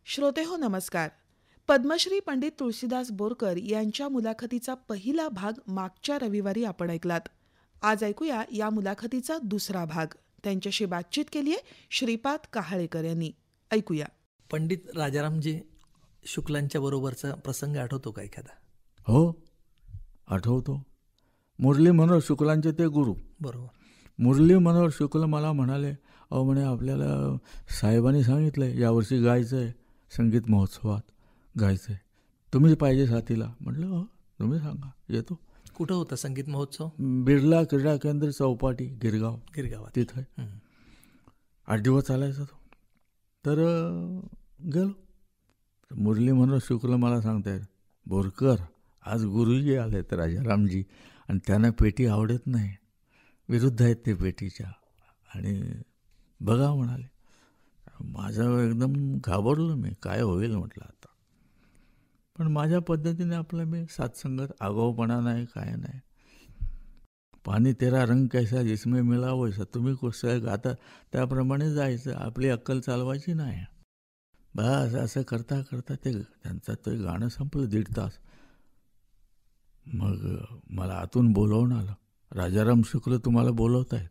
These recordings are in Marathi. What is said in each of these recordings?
श्रोतेहो नमस्कार. पद्मश्री पंडित तुळशीदास बोरकर यांच्या मुलाखतीचा पहिला भाग मागच्या रविवारी आपण ऐकलात. आज ऐकूया या मुलाखतीचा दुसरा भाग. त्यांच्याशी बातचीत केली आहे श्रीपाद कहाळेकर यांनी. ऐकूया. पंडित राजारामजी शुक्लांच्या बरोबरचा प्रसंग आठवतो का एखादा? हो, आठवतो. मुरली मनोहर शुक्लांचे ते गुरु. बरोबर. मुरली मनोहर शुक्ल मला म्हणाले, अहो म्हणे आपल्याला साहेबांनी सांगितलं आहे यावर्षी गायचं आहे, संगीत महोत्सवात गायचं आहे, तुम्ही पाहिजे साथीला. म्हटलं हो, तुम्ही सांगा, येतो. कुठं होता संगीत महोत्सव? बिर्ला क्रीडा केंद्र चौपाटी, गिरगावात. तिथं 8 दिवस चालायचा तो. तर गेलो. मुरली मनोहर शुक्ल मला सांगतायत, बोरकर आज गुरुजी आलेत राजारामजी, आणि त्यांना पेटी आवडत नाही, विरुद्ध आहेत ते पेटीच्या, आणि बघा म्हणाले. माझं एकदम घाबरलो मी, काय होईल म्हटलं आता. पण माझ्या पद्धतीने आपलं मी साथसंगत, आगाऊपणा नाही, काय नाही. पाणी तेरा रंग कैसा जिसमें मिला वैसा, तुम्ही कसं गाता त्याप्रमाणे जायचं, आपली अक्कल चालवायची नाही. बस असं करता करता ते त्यांचं ते गाणं संपलं. 1.5 तास. मग मला आतून बोलवून आलं, राजाराम शुक्ल तुम्हाला बोलवत आहेत.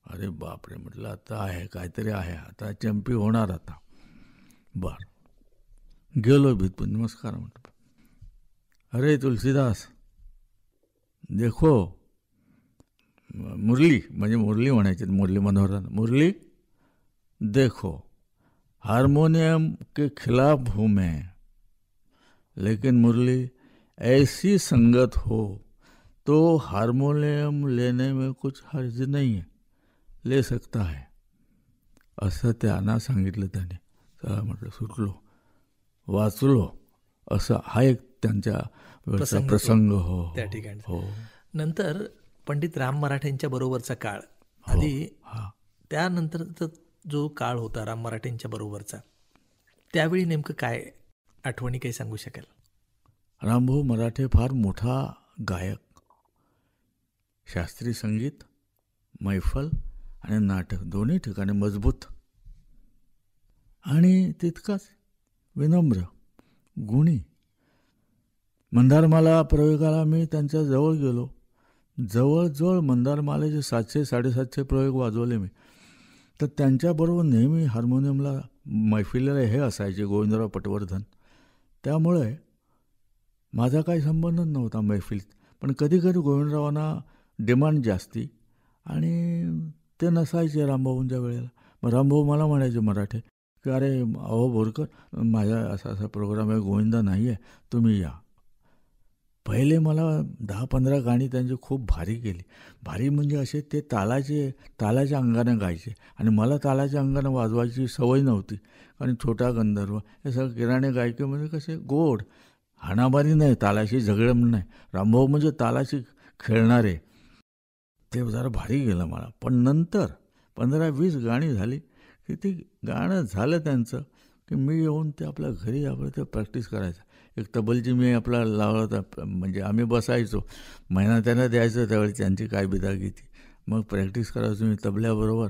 अरे बापरे म्हटलं, आता आहे काहीतरी आहे, आता चॅम्पी होणार आता. बर गेलो भीतपून, नमस्कार म्हटलं. अरे तुलसीदास देखो, मुरली म्हणजे मुरली म्हणायचे, मुरली मनोहर, मुरली देखो हारमोनियम के खिलाफ हूँ मैं, लेकिन मुरली ऐसी संगत हो तो हारमोनियम लेने में कुछ हर्ज नहीं है, ले सकता है, असं त्यांना सांगितलं त्याने. चला म्हटलं, सुटलो, वाचलो. असं हा एक त्यांच्या प्रसंग हो त्या ठिकाणी. हो. नंतर पंडित राम मराठेंच्या बरोबरचा काळ, आधी त्यानंतरचा जो काळ होता राम मराठेंच्या बरोबरचा, त्यावेळी नेमकं काय आठवणी काही सांगू शकाल? रामभाऊ मराठे फार मोठा गायक, शास्त्रीय संगीत, मैफल आणि नाटक दोन्ही ठिकाणी मजबूत, आणि तितकाच विनम्र, गुणी. मंदारमाला प्रयोगाला मी त्यांच्या जवळ गेलो. जवळजवळ मंदारमालेचे 700-750 प्रयोग वाजवले मी. तर त्यांच्याबरोबर नेहमी हार्मोनियमला मैफिलीला हे असायचे गोविंदराव पटवर्धन. त्यामुळे माझा काही संबंधच नव्हता मैफिलीत. पण कधीकधी गोविंदरावांना डिमांड जास्ती, आणि ते नसायचे रामभाऊंच्या वेळेला. मग रामभाऊ मला म्हणायचे मराठे की अरे अहो बोरकर, माझा असा असा प्रोग्राम आहे, गोविंदा नाही आहे, तुम्ही या. पहिले मला 10-15 गाणी त्यांची खूप भारी केली. भारी म्हणजे असे ते तालाच्या अंगाने गायचे, आणि मला तालाच्या अंगाने वाजवायची सवय नव्हती. आणि छोटा गंधर्व हे सगळं किराणे गायके म्हणजे कसे गोड, हाणामारी नाही, तालाशी झगडण नाही. रामभाऊ म्हणजे तालाशी खेळणारे. ते जरा भारी गेलं मला. पण नंतर 15-20 गाणी झाली की ते गाणं झालं त्यांचं की मी येऊन ते आपल्या घरी आपलं ते प्रॅक्टिस करायचं. एक तबलची मी आपला लावला होता, म्हणजे आम्ही बसायचो, महिना त्यांना द्यायचं, त्यावेळी त्यांची काय बिदागी. मग प्रॅक्टिस करायचो मी तबल्याबरोबर.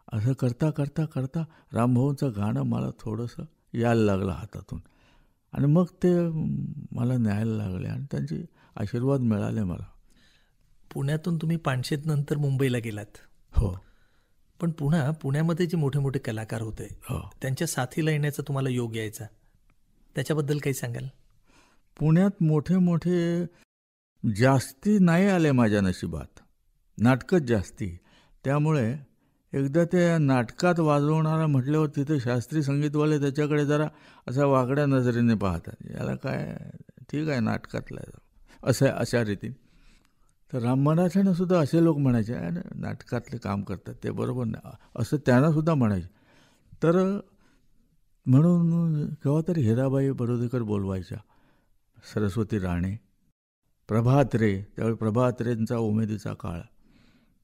असं करता करता करता रामभाऊंचं गाणं मला थोडंसं यायला लागलं हातातून, आणि मग ते मला न्यायला लागले, आणि त्यांचे आशीर्वाद मिळाले मला. पुण्यातून तुम्ही पानशेत नंतर मुंबईला गेलात. हो. पण पुण्यामध्ये जे मोठे मोठे कलाकार होते, हो, त्यांच्या साथीला येण्याचा तुम्हाला योग यायचा, त्याच्याबद्दल काही सांगाल? पुण्यात मोठे मोठे जास्ती नाही आले माझ्या नशिबात, नाटकच जास्ती. त्यामुळे एकदा ते नाटकात वाजवणारा म्हटल्यावर तिथे शास्त्रीय संगीतवाले त्याच्याकडे जरा असा वाकड्या नजरेने पाहतात, याला काय ठीक आहे नाटकातला अशा रीतीने. तर राम मराठेनं सुद्धा असे लोक म्हणायचे, नाटकातले काम करतात ते बरोबर नाही, असं त्यांनासुद्धा म्हणायचे. तर म्हणून केव्हा तरी हिराबाई बरोदेकर बोलवायच्या, सरस्वती राणे, प्रभातरे, त्यावेळी प्रभातरेंचा उमेदीचा काळ,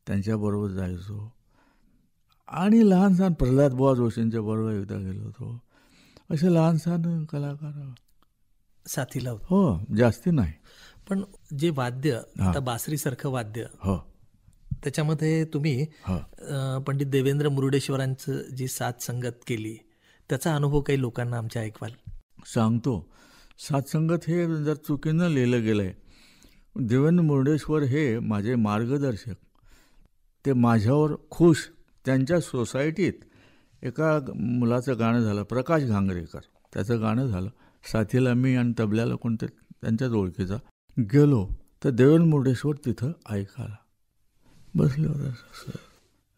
त्यांच्याबरोबर जायचो. आणि लहान सहान प्रल्हाद बुवा जोशींच्या बरोबर एकदा गेलो होतो. असे लहान सहान कलाकार साथीला होते. हो, जास्ती नाही. पण जे वाद्य, आता बासरीसारखं वाद्य, हो, त्याच्यामध्ये तुम्ही पंडित देवेंद्र मुरुडेश्वरांचं जी साथ संगत केली, त्याचा अनुभव काही लोकांना आमच्या ऐकवाल? सांगतो. साथसंगत हे जर चुकीनं लिहिलं गेलं आहे. देवेंद्र मुर्डेश्वर हे माझे मार्गदर्शक. ते माझ्यावर खुश. त्यांच्या सोसायटीत एका मुलाचं गाणं झालं, प्रकाश घांगरेकर, त्याचं गाणं झालं. साथीला मी आणि तबल्याला कोणते त्यांच्याच ओळखीचा. गेलो तर देवेंद्र मुर्डेश्वर तिथं ऐकायला बसले होते.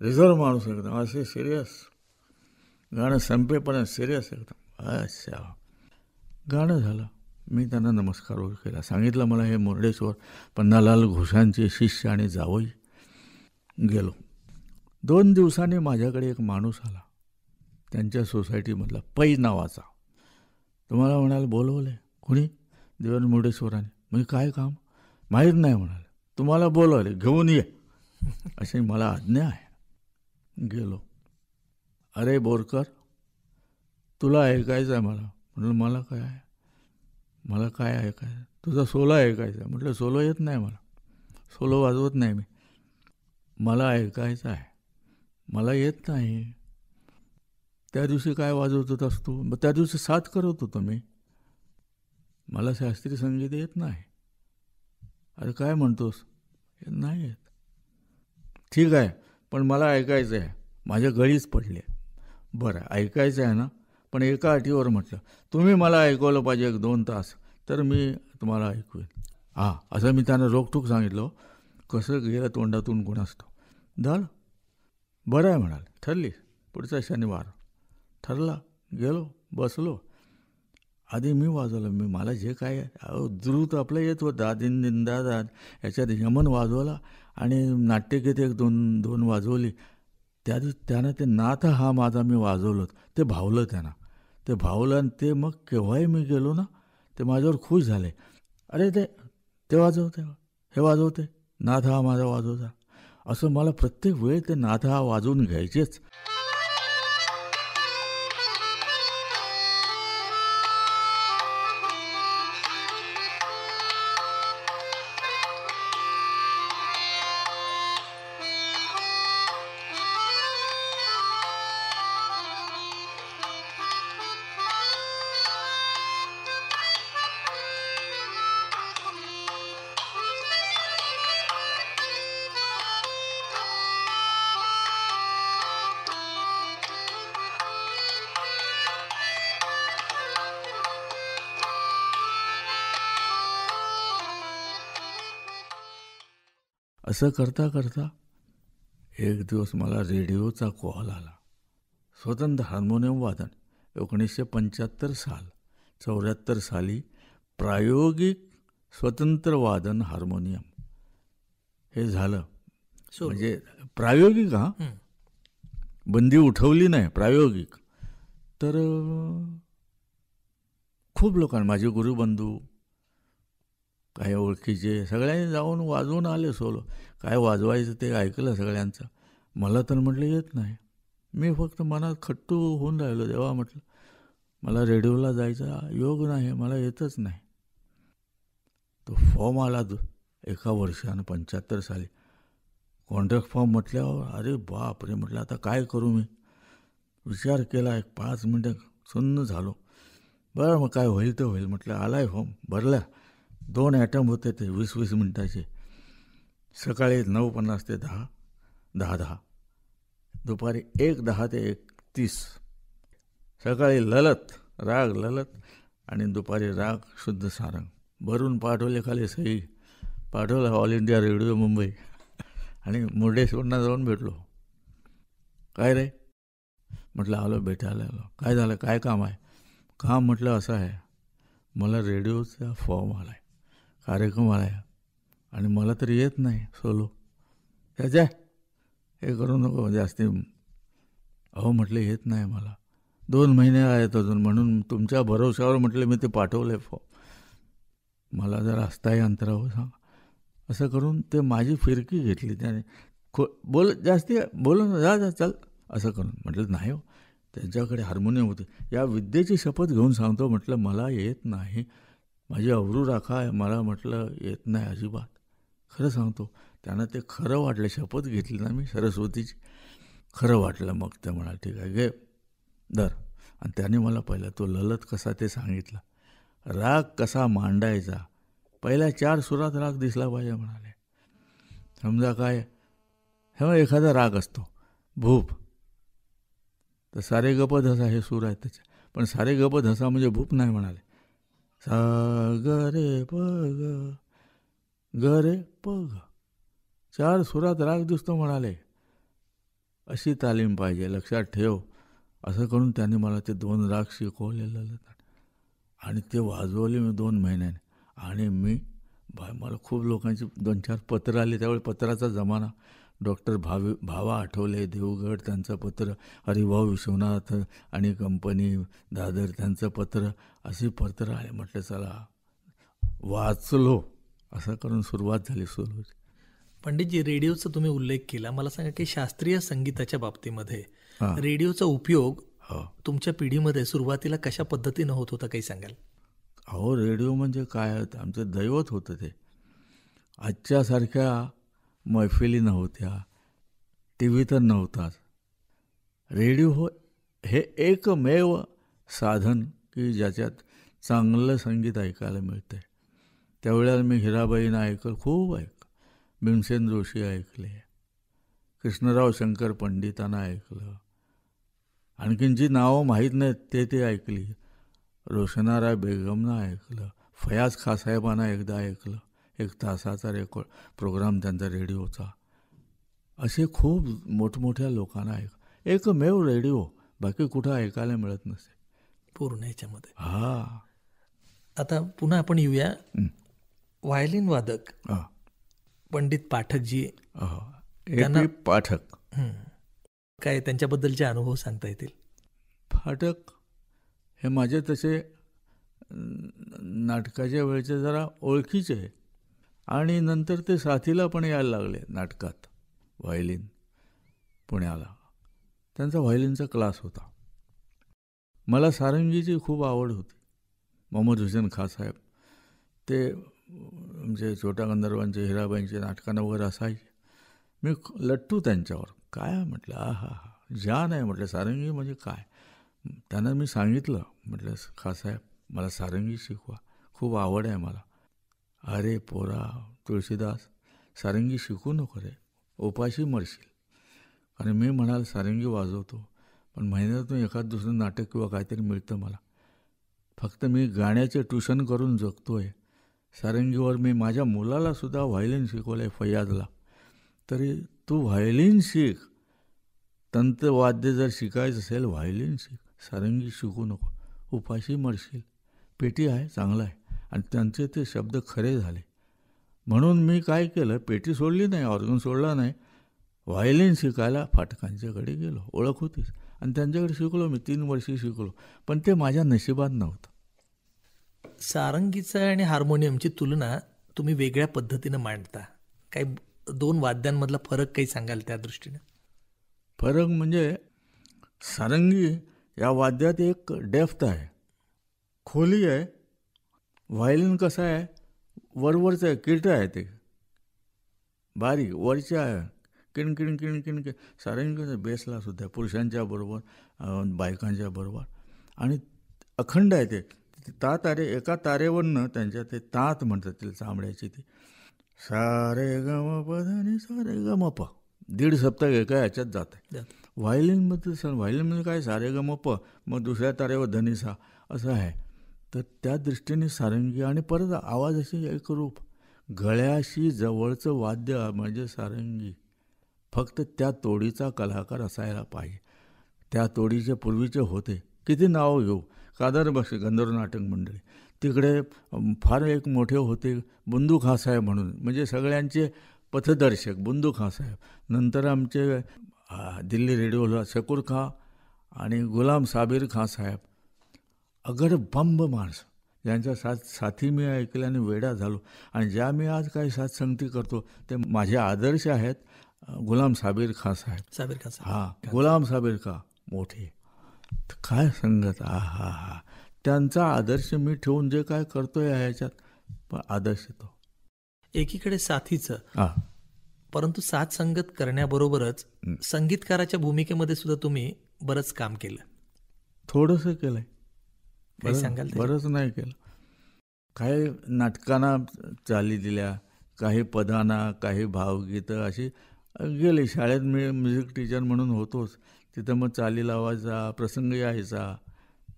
रिझर्व माणूस एकदम, असे सिरियस. गाणं संपेपर्यंत सिरियस एकदम. अच्छा, गाणं झालं. मी त्यांना नमस्कार केला. सांगितलं मला हे मुर्डेश्वर पन्नालाल घोषांचे शिष्य आणि जावई. गेलो. 2 दिवसांनी माझ्याकडे एक माणूस आला, त्यांच्या सोसायटीमधला, पै नावाचा. तुम्हाला म्हणाल बोलवले. कोणी? देवेंद्र मुर्डेश्वराने. म्हणजे काय काम? माहीत नाही म्हणाले. तुम्हाला बोलवले, घेऊन ये अशी मला आज्ञा आहे. गेलो. अरे बोरकर, तुला ऐकायचं आहे मला. म्हटलं मला काय आहे? मला काय ऐकायचं? तुझा सोलो ऐकायचा आहे. म्हटलं सोलो येत नाही मला, सोलो वाजवत नाही मी. मला ऐकायचं आहे. मला येत नाही. त्या दिवशी काय वाजवत होतास तू? मग त्या दिवशी साथ करत होतो मी. मला शास्त्रीय संगीत येत नाही. अरे काय म्हणतोस? नाही येत. ठीक आहे, पण मला ऐकायचं आहे. माझ्या गळीच पडले. बरं, ऐकायचं आहे ना, पण एका अटीवर. म्हटलं तुम्ही मला ऐकवलं पाहिजे 1-2 तास, तर मी तुम्हाला ऐकवेन. हां, असं मी त्यांना रोखठोक सांगितलं. कसं गेलं तोंडातून कोणास ठाऊक. झालं. बरं आहे म्हणाले. ठरली. पुढचा शनिवार ठरला. गेलो, बसलो. आधी मी वाजवलं. मला जे काय द्रुत आपलं येत होतं, दादीन दिंदा दाद, याच्यात यमन वाजवला आणि नाट्यगीत 1-2 वाजवली. त्या दिवशी त्यानं ते नाथ हा माझा मी वाजवलं. ते भावलं त्यांना. ते भावलं आणि ते मग केव्हाही मी गेलो ना, ते माझ्यावर खुश झाले. अरे ते वाजवते, हे वाजवते, नाथ हा माझा वाजवता. असं मला प्रत्येक वेळ ते नाथ हा वाजवून घ्यायचेच. असं करता करता एक दिवस मला रेडिओचा कॉल आला. स्वतंत्र हार्मोनियम वादन 1975 साल, 74 साली प्रायोगिक स्वतंत्र वादन हार्मोनियम हे झालं. म्हणजे प्रायोगिक, हां, बंदी उठवली नाही, प्रायोगिक. तर खूप लोकांना, माझे गुरुबंधू, काही ओळखीचे, सगळ्यांनी जाऊन वाजवून आले सोलो. काय वाजवायचं ते ऐकलं सगळ्यांचं. मला तर म्हटलं येत नाही. मी फक्त मनात खट्टू होऊन राहिलो. देवा म्हटलं मला रेडिओला जायचा योग नाही, मला येतच नाही. तो फॉर्म आला 1 वर्षानं 75 साली कॉन्ट्रॅक्ट फॉर्म. म्हटल्यावर अरे बापरे, म्हटलं आता काय करू मी. विचार केला. 5 मिनटं सुन्न झालो. बरं मग काय होईल तर होईल म्हटलं. आलाय फॉर्म, भरला. 2 ॲटम होते ते 20-20 मिनटाचे. सकाळी 9:50 ते 10:10, दुपारी 1:10 ते 1:30. सकाळी ललत राग ललत आणि दुपारी राग शुद्ध सारंग. भरून पाठवले, खाली सही पाठवलं. All India radio Mumbai. आणि मुर्डेश्वरना जाऊन भेटलो. काय रे म्हटलं, आलो भेटायला आलो. काय झालं, काय काम आहे? काम म्हटलं असं आहे, मला रेडिओचा फॉर्म आला आहे, कार्यक्रम आला आहे आणि मला तरी येत नाही सोलो. त्याच्या हे करू नको जास्ती. अहो म्हटलं येत नाही मला, 2 महिने आहेत अजून, म्हणून तुमच्या भरोशावर म्हटलं मी ते पाठवलं आहे फॉर्म. मला जर अस्थायी अंतरावर सांग. असं करून ते माझी फिरकी घेतली त्याने. जास्ती बोलून जा चल असं करून. म्हटलं नाही हो, त्यांच्याकडे हार्मोनियम होते. या विद्येची शपथ घेऊन सांगतो म्हटलं मला येत नाही, माझी अब्रू राखा, मला म्हटलं येत नाही अजिबात, खरं सांगतो. त्यांना ते खरं वाटलं. शपथ घेतली ना मी सरस्वतीची, खरं वाटलं. मग ते म्हणाल ठीक आहे घे धर. आणि त्याने मला पहिला तो ललत कसा ते सांगितलं, राग कसा मांडायचा, पहिल्या 4 सुरात राग दिसला पाहिजे म्हणाले. समजा काय हे एखादा राग असतो भूप, तर सारे गप धसा हे सूर आहेत त्याचे, पण सारे गप धसा म्हणजे भूप नाही म्हणाले. सा ग रे प ग रे प ग, 4 सुरात राग दिसतो म्हणाले. अशी तालीम पाहिजे, लक्षात ठेव. असं करून त्याने मला ते 2 राग शिकवलेलं आणि ते वाजवले मी 2 महिन्याने. आणि मी मला खूप लोकांची 2-4 पत्र आली. त्यावेळी पत्राचा जमाना. डॉक्टर भावा आठवले देवगड त्यांचं पत्र, हरिभाऊ विश्वनाथ आणि कंपनी दादर त्यांचं पत्र, अशी पत्र आले. म्हटलं चला वाचलो, असं करून सुरुवात झाली सुरूची. पंडितजी, रेडिओचा तुम्ही उल्लेख केला. मला सांगा की शास्त्रीय संगीताच्या बाबतीमध्ये रेडिओचा उपयोग तुमच्या पिढीमध्ये सुरुवातीला कशा पद्धतीनं होत होता, काही सांगाल? अहो, रेडिओ म्हणजे काय होतं, आमचं दैवत होतं ते. आजच्यासारख्या मैफिली नव्हत्या, टी व्ही तर नव्हताच. रेडिओ हे एकमेव साधन की ज्याच्यात चांगलं संगीत ऐकायला मिळतं आहे. त्यावेळेला मी हिराबाईंना ऐकलं, खूप ऐकलं. भीमसेन जोशी ऐकले, कृष्णराव शंकर पंडितांना ऐकलं, आणखीन जी नावं माहीत नाहीत ते ऐकली. रोशनाराय बेगमना ऐकलं, फयाज खासाहेबांना एकदा ऐकलं, 1 तासाचा प्रोग्राम त्यांचा रेडिओचा. असे खूप मोठमोठ्या लोकांना एकमेव रेडिओ, बाकी कुठं ऐकायला मिळत नसे पूर्ण ह्याच्यामध्ये. हा, आता पुन्हा आपण येऊया. व्हायोलिन वादक पंडित पाठकजी, त्यांना पाठक, काय त्यांच्याबद्दलचे अनुभव सांगता येतील? पाठक हे माझे तसे नाटकाच्या वेळेचे जरा ओळखीचे आहे. आणि नंतर ते साथीला पण यायला लागले नाटकात, व्हायोलिन पुण्याला. त्यांचा व्हायोलिनचा क्लास होता. मला सारंगीची खूप आवड होती. मोहम्मद हुसेन खाँ साहेब ते म्हणजे छोट्या गंधर्वांचे, हिराबाईंचे नाटकांना वगैरे असायचे. मी लट्टू त्यांच्यावर. काय म्हटलं, हा जान आहे म्हटलं, सारंगी म्हणजे काय. त्यांना मी सांगितलं, म्हटलं खाँ साहेब मला सारंगी शिकवा, खूप आवड आहे मला. अरे पोरा तुळशीदास, सारंगी शिकू नको रे, उपाशी मरशील. आणि मी म्हणाल सारंगी वाजवतो, पण महिन्यातून एखाद दुसरं नाटक किंवा काहीतरी मिळतं मला. फक्त मी गाण्याचे ट्युशन करून जगतो आहे. सारंगीवर मी माझ्या मुलालासुद्धा व्हायोलिन शिकवलं आहे, फैयाजला. तरी तू व्हायोलिन शिक, तंत्रवाद्य जर शिकायचं असेल व्हायोलिन शिक, सारंगी शिकू नको, उपाशी मरशील. पेटी आहे, चांगला आहे. आणि त्यांचे ते शब्द खरे झाले. म्हणून मी काय केलं, पेटी सोडली नाही, ऑर्गन सोडला नाही, व्हायोलिन शिकायला फाटकांच्याकडे गेलो. ओळख होतीच, आणि त्यांच्याकडे शिकलो मी. 3 वर्षी शिकलो, पण ते माझ्या नशिबात नव्हतं. सारंगीचं आणि हार्मोनियमची तुलना तुम्ही वेगळ्या पद्धतीनं मांडता. काही 2 वाद्यांमधला फरक काही सांगाल त्या दृष्टीने? फरक म्हणजे सारंगी या वाद्यात एक डेफ्थ आहे, खोली आहे. व्हायोलिन कसं आहे, वरवरचं आहे, किट आहे, ते बारीक वरच्या आहे, किणकिण किणकिण. सारंगी कसं बेसला सुद्धा पुरुषांच्या बरोबर, बायकांच्या बरोबर, आणि अखंड आहे. ते तारे एका तारेवरनं त्यांच्या ते तात म्हणतात तिला, चांबड्याची ती. सारे गम प धनी सारे गम प, 1.5 सप्ताह एका ह्याच्यात जात आहे. व्हायोलिनमध्ये व्हायोलिनमध्ये काय, सारे गम प, मग दुसऱ्या तारेवर धनिसा असं आहे. तर त्या दृष्टीने सारंगी, आणि परत आवाजाशी एक रूप, गळ्याशी जवळचं वाद्य म्हणजे सारंगी. फक्त त्या तोडीचा कलाकार असायला पाहिजे. त्या तोडीचे पूर्वीचे होते, किती नावं घेऊ, कादरबक्ष गंधर्व नाटक मंडळी, तिकडे फार एक मोठे होते बुंदू खाँ साहेब म्हणून, म्हणजे सगळ्यांचे पथदर्शक बुंदू खाँ साहेब. नंतर आमचे दिल्ली रेडिओला शकूर खाँ आणि गुलाम साबिर खाँ साहेब, अगड बंब माणसं, ज्यांच्या साथी मी ऐकल्याने वेडा झालो. आणि ज्या मी आज काही साथसंगती करतो ते माझे आदर्श आहेत. गुलाम साबिर खाँ साहेब, गुलाम साबिर खाँ मोठे, काय संगत, हा त्यांचा आदर्श मी ठेवून जे काय करतोय ह्याच्यात आदर्श तो. एकीकडे साथीचं, परंतु साथ संगत करण्याबरोबरच संगीतकाराच्या भूमिकेमध्ये सुद्धा तुम्ही बरंच काम केलं. थोडंसं केलं आहे, काही सांगाल त्याच्यात? बरंच नाही केलं. काही नाटकांना चाली दिल्या, काही पदांना, काही भावगीतं अशी गेली. शाळेत मी म्युझिक टीचर म्हणून होतोच, तिथं मग चाली लावायचा, प्रसंग यायचा.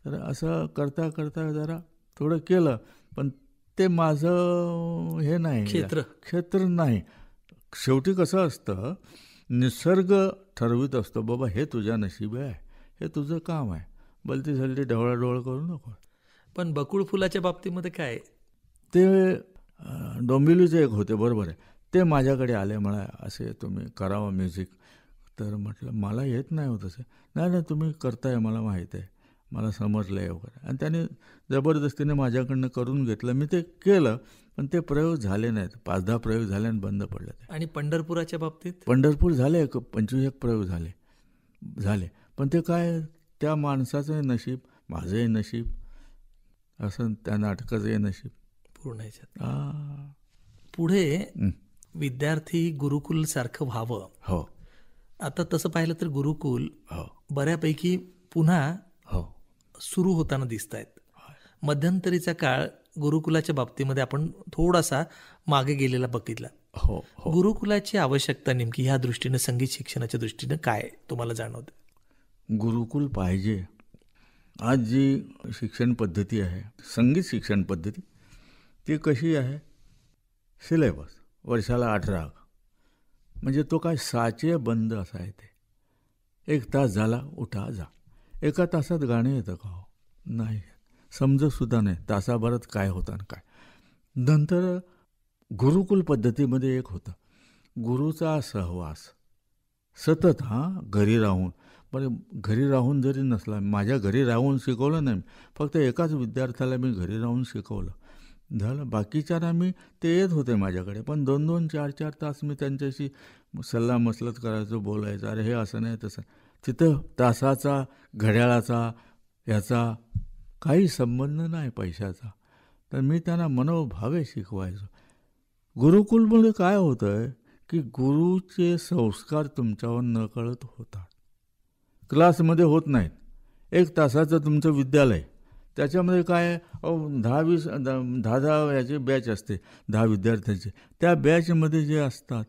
तर असं करता करता जरा थोडं केलं, पण ते माझं हे नाही, क्षेत्र नाही. शेवटी कसं असतं, निसर्ग ठरवित असतो, बाबा हे तुझ्या नशिबी आहे, हे तुझं काम आहे, भलती सलती ढवळाढवळ करू नको. पण बकुळ फुलाच्या बाबतीमध्ये काय? ते डोंबिवलीचे एक होते, बरोबर आहे, ते माझ्याकडे आले, म्हणा असे तुम्ही करावं म्युझिक. तर म्हटलं मला येत नाही होत असे. नाही तुम्ही करताय, मला माहीत आहे, मला समजलं आहे वगैरे. आणि त्याने जबरदस्तीने माझ्याकडनं करून घेतलं. मी ते केलं, पण ते प्रयोग झाले नाहीत. 5-10 प्रयोग झाले आणि बंद पडले ते. आणि पंढरपुराच्या बाबतीत? पंढरपूर झाले, 25 प्रयोग झाले. पण ते काय, त्या माणसाचं नशीब, माझंही नशीब, असं त्या नाटकाचंही नशीब पूर्ण पुढे विद्यार्थी गुरुकुल सारखं व्हावं. हो. आता तसं पाहिलं तर गुरुकुल बऱ्यापैकी पुन्हा सुरू होताना दिसत आहेत. मध्यंतरीचा काळ गुरुकुलाच्या बाबतीमध्ये आपण थोडासा मागे गेलेला बघितला. गुरुकुलाची आवश्यकता नेमकी ह्या दृष्टीनं, संगीत शिक्षणाच्या दृष्टीनं काय तुम्हाला जाणवतं? गुरुकुल पाहिजे. आज जी शिक्षण पद्धती आहे, संगीत शिक्षण पद्धती, ती कशी आहे, सिलेबस वर्षाला 18, म्हणजे तो काय साचे बंद असा आहे. ते 1 तास झाला, उठा जा. 1 तासात गाणं येतं का? हो, नाही, समजतसुद्धा नाही तासाभरात काय होतं आणि काय. नंतर गुरुकुल पद्धतीमध्ये एक होतं, गुरुचा सहवास सतत. घरी राहून, पण घरी राहून जरी नसला, माझ्या घरी राहून शिकवलं नाही, फक्त एकाच विद्यार्थ्याला मी घरी राहून शिकवलं, झालं. बाकीच्यांना मी ते येत होते माझ्याकडे, पण 2-2, 4-4 तास मी त्यांच्याशी सल्ला मसलत करायचो, बोलायचं, अरे हे असं नाही तसं. तिथं तासाचा, घड्याळाचा, याचा काही संबंध नाही, पैशाचा. तर मी त्यांना मनोभावे शिकवायचो. गुरुकुलमुळे काय होतं आहे की गुरुचे संस्कार तुमच्यावर नकळत होतात, क्लासमध्ये होत नाहीत. 1 तासाचं तुमचं विद्यालय, त्याच्यामध्ये काय 10-20 याची बॅच असते, 10 विद्यार्थ्यांची. त्या बॅचमध्ये जे असतात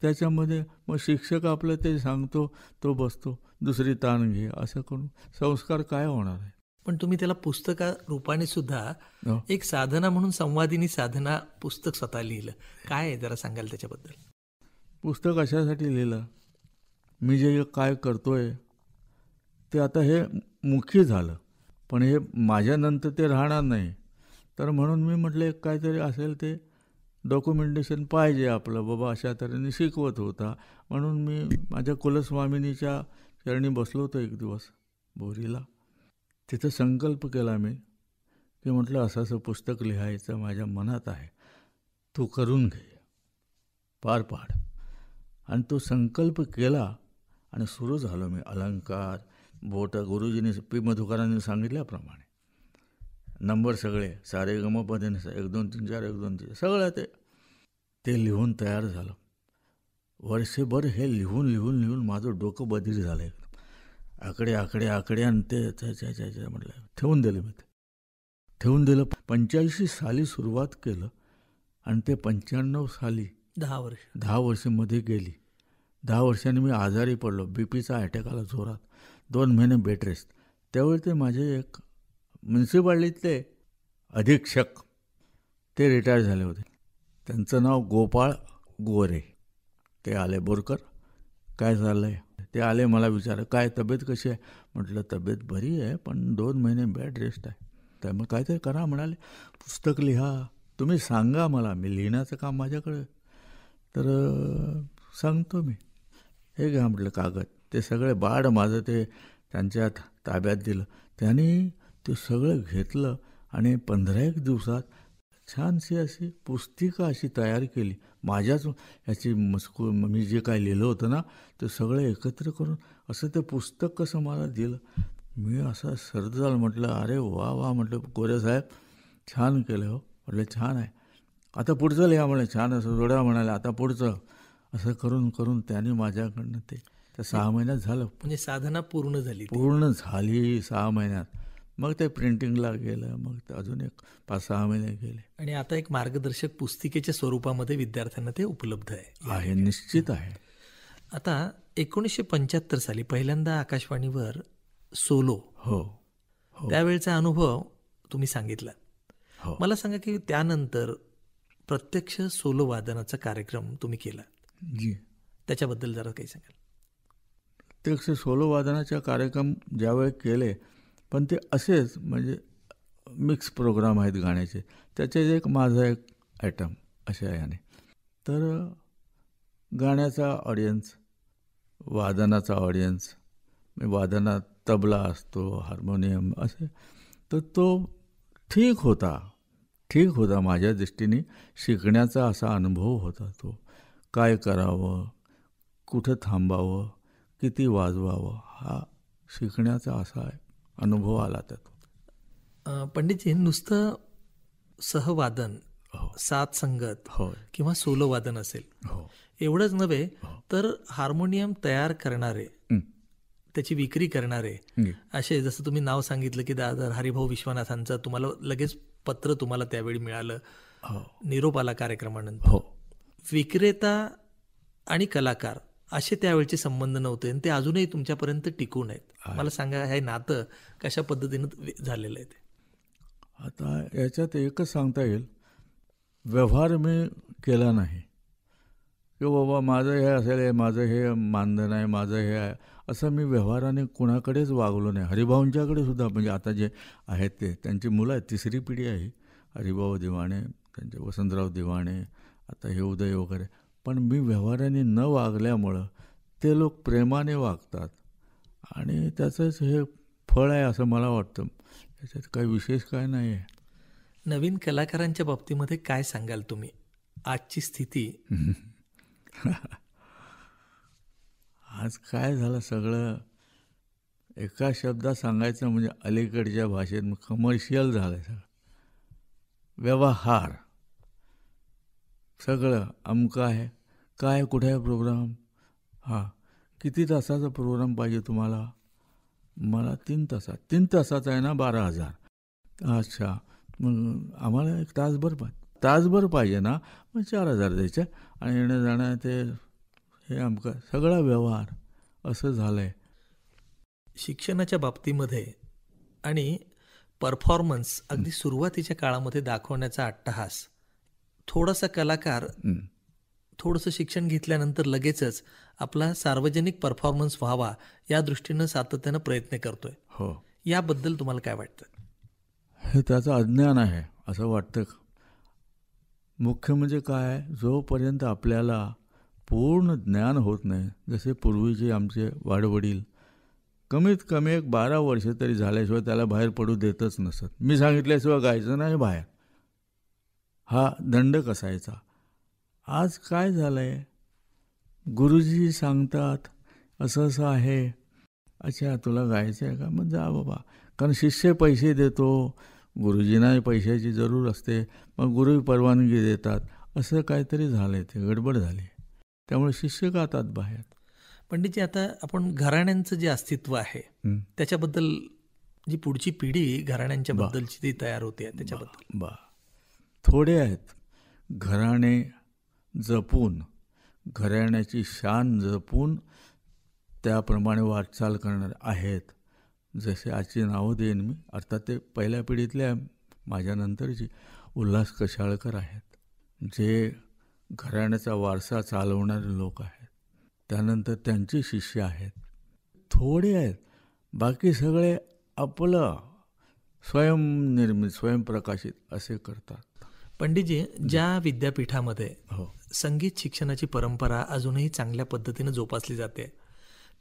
त्याच्यामध्ये मग शिक्षक आपलं ते सांगतो, तो बसतो, दुसरी ताण घे, असं करून संस्कार काय होणार आहे. पण तुम्ही त्याला पुस्तका रूपाने सुद्धा एक साधना म्हणून संवादिनी साधना पुस्तक स्वतः लिहिलं, काय आहे जरा सांगाल त्याच्याबद्दल? पुस्तक अशासाठी लिहिलं, मी जे काय करतोय ते आता हे मुख्य झालं, पण हे माझ्यानंतर ते राहणार नाही. तर म्हणून मी म्हटलं एक काहीतरी असेल ते डॉक्युमेंटेशन पाहिजे आपलं, बाबा अशा तऱ्हेने शिकवत होता. म्हणून मी माझ्या कुलस्वामिनीच्या चरणी बसलो होतो एक दिवस बोरीला. तिथं संकल्प केला मी, की म्हटलं असं असं पुस्तक लिहायचं माझ्या मनात आहे, तू करून घे, पार पाड. आणि तो संकल्प केला आणि सुरू झालो मी. अलंकार, बोट, गुरुजींनी पी मधुकरांनी सांगितल्याप्रमाणे नंबर सगळे सारे गमपदे 1 2 3 4 1 2 3 सगळं ते लिहून तयार झालं. वर्षभर हे लिहून लिहून लिहून माझं डोकं बधीर झालं. आकडे आकडे आकडे आणि ते म्हटलं ठेवून दिलं. मी ते ठेवून दिलं. 85 साली सुरुवात केलं आणि ते 95 साली 10 वर्षामध्ये गेली. 10 वर्षांनी मी आजारी पडलो, बीपीचा अटॅक आला जोरात, 2 महिने बेड रेस्ट. त्यावेळी ते माझे एक म्युन्सिपालिटीतले अधीक्षक ते रिटायर झाले होते, त्यांचं नाव गोपाळ गोरे. ते आले, बोरकर काय झालं आहे? ते आले, मला विचार काय तब्येत कशी आहे? म्हटलं तब्येत बरी आहे, पण 2 महिने बेड रेस्ट आहे. त्यामुळे काहीतरी करा. म्हणाले पुस्तक लिहा, तुम्ही सांगा मला, मी लिहिण्याचं काम माझ्याकडे. तर सांगतो मी. हे घ्या म्हटलं कागद. ते सगळे बाड माझं ते त्यांच्या ताब्यात दिलं. त्यांनी ते सगळं घेतलं आणि 15-1 दिवसात छानशी अशी पुस्तिका अशी तयार केली. माझ्याच ह्याची मजकूर, मी जे काय लिहिलं होतं ना ते सगळं एकत्र करून असं ते पुस्तक कसं मला दिलं. मी असं सर्द झालं. म्हटलं अरे वा वा, म्हटलं गोरे साहेब छान केलं हो. म्हटलं छान आहे, आता पुढचं लिहा म्हणे. छान असं जोड्या म्हणाले, आता पुढचं. असं करून करून त्याने माझ्याकडनं ते 6 महिन्यात झालं. म्हणजे साधना पूर्ण झाली 6 महिन्यात. मग ते प्रिंटिंगला गेलं, मग ते अजून एक 5-6 महिने गेले. आणि आता एक मार्गदर्शक पुस्तिकेच्या स्वरूपामध्ये विद्यार्थ्यांना ते उपलब्ध आहे. निश्चित आहे. आता 1975 साली पहिल्यांदा आकाशवाणीवर सोलो, हो, त्यावेळचा अनुभव तुम्ही सांगितला. हो. मला सांगा की त्यानंतर प्रत्यक्ष सोलो वादनाचा कार्यक्रम तुम्ही केला, जी. त्याच्याबद्दल जरा काही सांगाल? प्रत्यक्ष सोलो वादनाचे कार्यक्रम ज्यावेळी केले, पण ते असेच म्हणजे मिक्स प्रोग्राम आहेत गाण्याचे, त्याचे एक माझा एक आयटम अशा याने. तर गाण्याचा ऑडियन्स, वादनाचा ऑडियन्स, वादनात तबला असतो, हार्मोनियम असे, तर तो ठीक होता माझ्या दृष्टीने. शिकण्याचा असा अनुभव होता तो. काय करावं, कुठं थांबावं, किती वाजवावं, हा शिकण्याचा असा अनुभव आला त्यातून. पंडितजी, नुसतं सहवादन, साथ संगत किंवा सोलो वादन असेल एवढंच नव्हे, तर हार्मोनियम तयार करणारे, त्याची विक्री करणारे असे, जसं तुम्ही नाव सांगितलं की दादा हरिभाऊ विश्वनाथांचं, तुम्हाला लगेच पत्र तुम्हाला त्यावेळी मिळालं, निरोप आला कार्यक्रमानंतर. विक्रेता आणि कलाकार असे त्यावेळचे संबंध नव्हते आणि ते अजूनही तुमच्यापर्यंत टिकून आहेत. मला सांगा, हे नातं कशा पद्धतीनं झालेलं आहे ते? आता याच्यात एकच सांगता येईल, व्यवहार मी केला नाही की बाबा माझं हे असेल, माझं हे मानधन आहे, माझं हे आहे, असं मी व्यवहाराने कुणाकडेच वागलो नाही. हरिभाऊंच्याकडे सुद्धा, म्हणजे आता जे आहेत ते, त्यांची मुलं आहेत, 3री पिढी आहे, हरिभाऊ दिवाणे, त्यांचे वसंतराव दिवाणे, आता हे उदय वगैरे. पण मी व्यवहाराने न वागल्यामुळं ते लोक प्रेमाने वागतात आणि त्याचंच हे फळ आहे असं मला वाटतं. त्याच्यात काही विशेष काय नाही आहे. नवीन कलाकारांच्या बाबतीमध्ये काय सांगाल तुम्ही, आजची स्थिती? आज काय झालं, सगळं एका शब्दात सांगायचं म्हणजे अलीकडच्या भाषेत कमर्शियल झालं आहे. सगळं व्यवहार, सगळं अमकं आहे, काय कुठे आहे प्रोग्राम, किती तासाचा प्रोग्राम पाहिजे तुम्हाला? मला 3 तासाचा आहे ना, 12,000. अच्छा, मग आम्हाला एक तासभर पाहिजे ना, मग 4,000 द्यायचे आणि येणं जाणं ते हे आमचं सगळा व्यवहार असं झालं आहे. शिक्षणाच्या बाबतीमध्ये आणि परफॉर्मन्स अगदी सुरुवातीच्या काळामध्ये दाखवण्याचा अट्टहास, थोडासा कलाकार थोडंसं शिक्षण घेतल्यानंतर लगेचच आपला सार्वजनिक परफॉर्मन्स व्हावा या दृष्टीनं सातत्यानं प्रयत्न करतोय. याबद्दल तुम्हाला काय वाटतं? हे त्याचं अज्ञान आहे असं वाटतं. मुख्य म्हणजे काय, जोपर्यंत आपल्याला पूर्ण ज्ञान होत नाही, जसे पूर्वीचे आमचे वाडवडील कमीत कमी 12 वर्ष तरी झाल्याशिवाय त्याला बाहेर पडू देतच नसत. मी सांगितल्याशिवाय गायचं नाही बाहेर, हा दंडक असायचा. आज काय झालं आहे, गुरुजी सांगतात असं असं आहे, अच्छा तुला गायचं आहे का, मग जा बाबा. कारण शिष्य पैसे देतो, गुरुजींना पैशाची जरूर असते, मग गुरु परवानगी देतात, असं काहीतरी झालं आहे, ते गडबड झाली. त्यामुळे शिष्य गातात बाहेर. पंडितजी, आता आपण घराण्यांचं जे अस्तित्व आहे त्याच्याबद्दल, जी पुढची पिढी घराण्यांच्या बद्दलची ती तयार होते त्याच्याबद्दल. थोडे आहेत घराणे जपून, घराण्याची शान जपून त्याप्रमाणे वाटचाल करणारे आहेत. जसे आजची नावं देईन मी, अर्थात ते पहिल्या पिढीतल्या माझ्यानंतरची उल्हास कशाळकर आहेत, जे घराण्याचा वारसा चालवणारे लोक आहेत. त्यानंतर त्यांचे शिष्य आहेत, थोडे आहेत. बाकी सगळे आपलं स्वयंनिर्मित, स्वयंप्रकाशित असे करतात. पंडितजी, ज्या विद्यापीठामध्ये संगीत शिक्षणाची परंपरा अजूनही चांगल्या पद्धतीनं जोपासली जाते,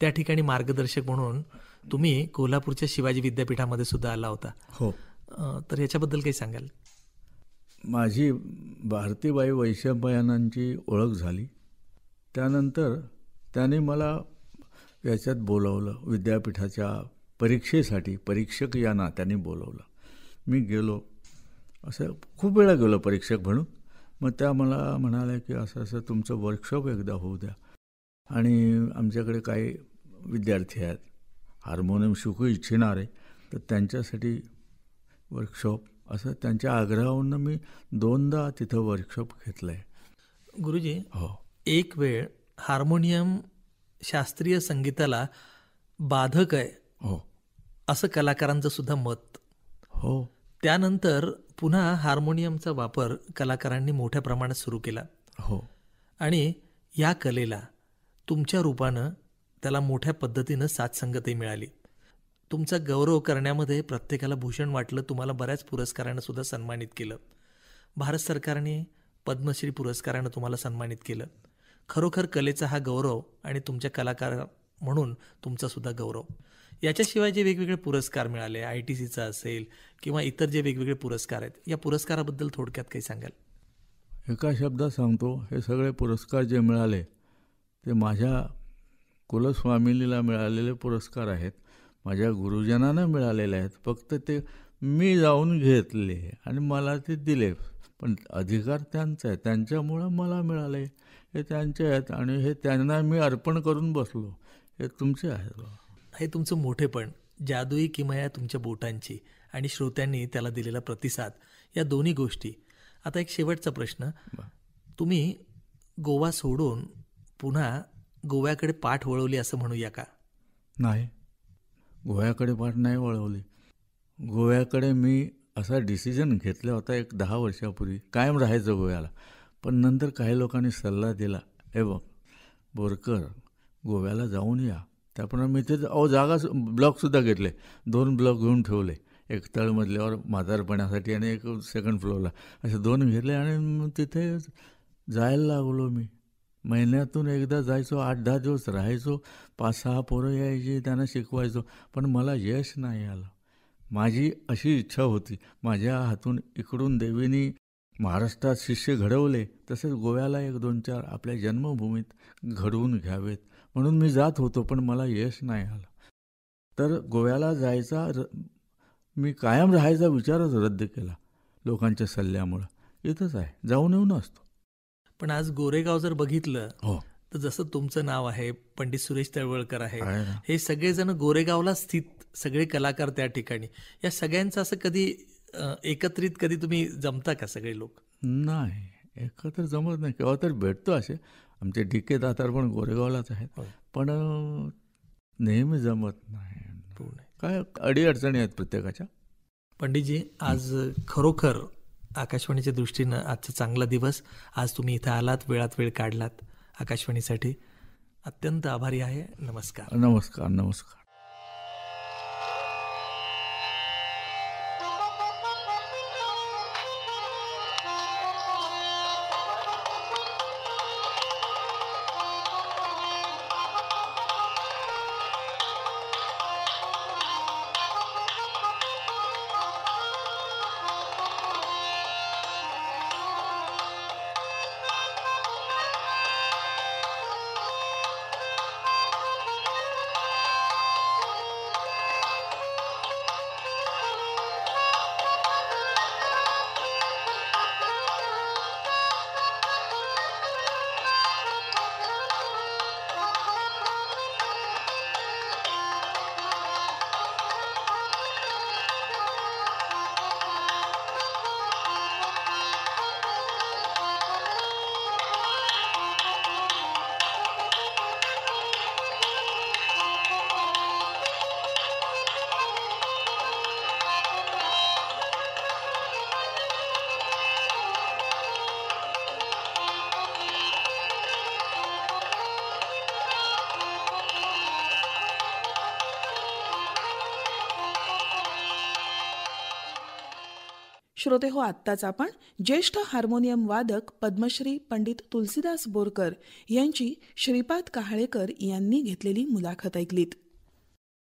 त्या ठिकाणी मार्गदर्शक म्हणून तुम्ही कोल्हापूरच्या शिवाजी विद्यापीठामध्ये सुद्धा आला होता. तर याच्याबद्दल काही सांगाल? माझी भारतीबाई वैशंपायनांची ओळख झाली. त्यानंतर त्याने मला याच्यात बोलवलं, विद्यापीठाच्या परीक्षेसाठी, परीक्षक या नात्याने बोलवलं. मी गेलो, असं खूप वेळा गेलो परीक्षक म्हणून. मग त्या मला म्हणाल्या की असं असं तुमचं वर्कशॉप एकदा होऊ द्या, आणि आमच्याकडे काही विद्यार्थी आहेत हार्मोनियम शिकू इच्छिणारे, तर त्यांच्यासाठी वर्कशॉप असं त्यांच्या आग्रहावरून मी 2दा तिथं वर्कशॉप घेतलं आहे. गुरुजी, हो एक वेळ हार्मोनियम शास्त्रीय संगीताला बाधक आहे हो असं कलाकारांचं सुद्धा मत. हो त्यानंतर पुन्हा हार्मोनियमचा वापर कलाकारांनी मोठ्या प्रमाणात सुरू केला हो आणि या कलेला तुमच्या रूपानं त्याला मोठ्या पद्धतीनं साथसंगती मिळाली. तुमचा गौरव करण्यामध्ये प्रत्येकाला भूषण वाटलं. तुम्हाला बऱ्याच पुरस्कारानं सुद्धा सन्मानित केलं. भारत सरकारने पद्मश्री पुरस्कारानं तुम्हाला सन्मानित केलं. खरोखर कलेचा हा गौरव आणि तुमच्या कलाकार म्हणून तुमचा सुद्धा गौरव. याच्याशिवाय जे वेगवेगळे पुरस्कार मिळाले, ITCचा असेल किंवा इतर जे वेगवेगळे पुरस्कार आहेत, या पुरस्काराबद्दल थोडक्यात काही सांगाल? एका शब्दात सांगतो, हे सगळे पुरस्कार जे मिळाले ते माझ्या कुलस्वामिनीला मिळालेले पुरस्कार आहेत, माझ्या गुरुजनांना मिळालेले आहेत. फक्त ते मी जाऊन घेतले आणि मला ते दिले, पण अधिकार त्यांचा आहे. त्यांच्यामुळं मला मिळाले, हे त्यांचे आहेत आणि हे त्यांना मी अर्पण करून बसलो. हे तुमचे आहेत. हे तुमचं मोठेपण, जादुई किमया तुमच्या बोटांची आणि श्रोत्यांनी त्याला दिलेला प्रतिसाद, या दोन्ही गोष्टी. आता एक शेवटचा प्रश्न, तुम्ही गोवा सोडून पुन्हा गोव्याकडे पाठ वळवली असं म्हणूया का? नाही, गोव्याकडे पाठ नाही वळवली. गोव्याकडे मी असा डिसिजन घेतला होता एक 10 वर्षापूर्वी, कायम राहायचं गोव्याला. पण नंतर काही लोकांनी सल्ला दिला, हे बघ बोरकर, गोव्याला जाऊन या. त्याप्रमाणे मी ते जागा ब्लॉकसुद्धा घेतले, 2 ब्लॉक घेऊन ठेवले, एक तळमजल्यावर म्हातारपणासाठी आणि एक सेकंड फ्लोअरला, असे 2 घेतले आणि तिथे जायला लागलो. मी महिन्यातून एकदा जायचो, 8-10 दिवस राहायचो, 5-6 पोरं यायची, त्यांना शिकवायचो. पण मला यश नाही आलं. माझी अशी इच्छा होती, माझ्या हातून इकडून देवीनी महाराष्ट्रात शिष्य घडवले, तसेच गोव्याला 1-2-4 आपल्या जन्मभूमीत घडवून घ्यावेत, म्हणून मी जात होतो. पण मला यश नाही आलं. तर गोव्याला जायचा मी कायम राहायचा विचारच रद्द केला लोकांच्या सल्ल्यामुळं. इथंच आहे, जाऊन येऊन असतो. पण आज गोरेगाव जर बघितलं हो, तर जसं तुमचं नाव आहे, पंडित सुरेश तळवळकर आहे, आहे ना. हे सगळेजण गोरेगावला स्थित सगळे कलाकार त्या ठिकाणी, या सगळ्यांचं असं कधी एकत्रित कधी तुम्ही जमता का सगळे लोक? नाही, एकत्र जमत नाही. केव्हा तर भेटतो असे. आमचे DK दातार पण गोरेगावलाच आहेत, पण नेहमी जमत नाही. काय अडीअडचणी आहेत प्रत्येकाच्या. पंडितजी, आज खरोखर आकाशवाणीच्या दृष्टीनं आजचा चांगला दिवस. आज तुम्ही इथं आलात, वेळात वेळ काढलात आकाशवाणीसाठी. अत्यंत आभारी आहे. नमस्कार. नमस्कार. नमस्कार. श्रोते हो, आत्ताच आपण ज्येष्ठ हार्मोनियम वादक पद्मश्री पंडित तुलसीदास बोरकर यांची श्रीपाद कहाळेकर यांनी घेतलेली मुलाखत ऐकलीत.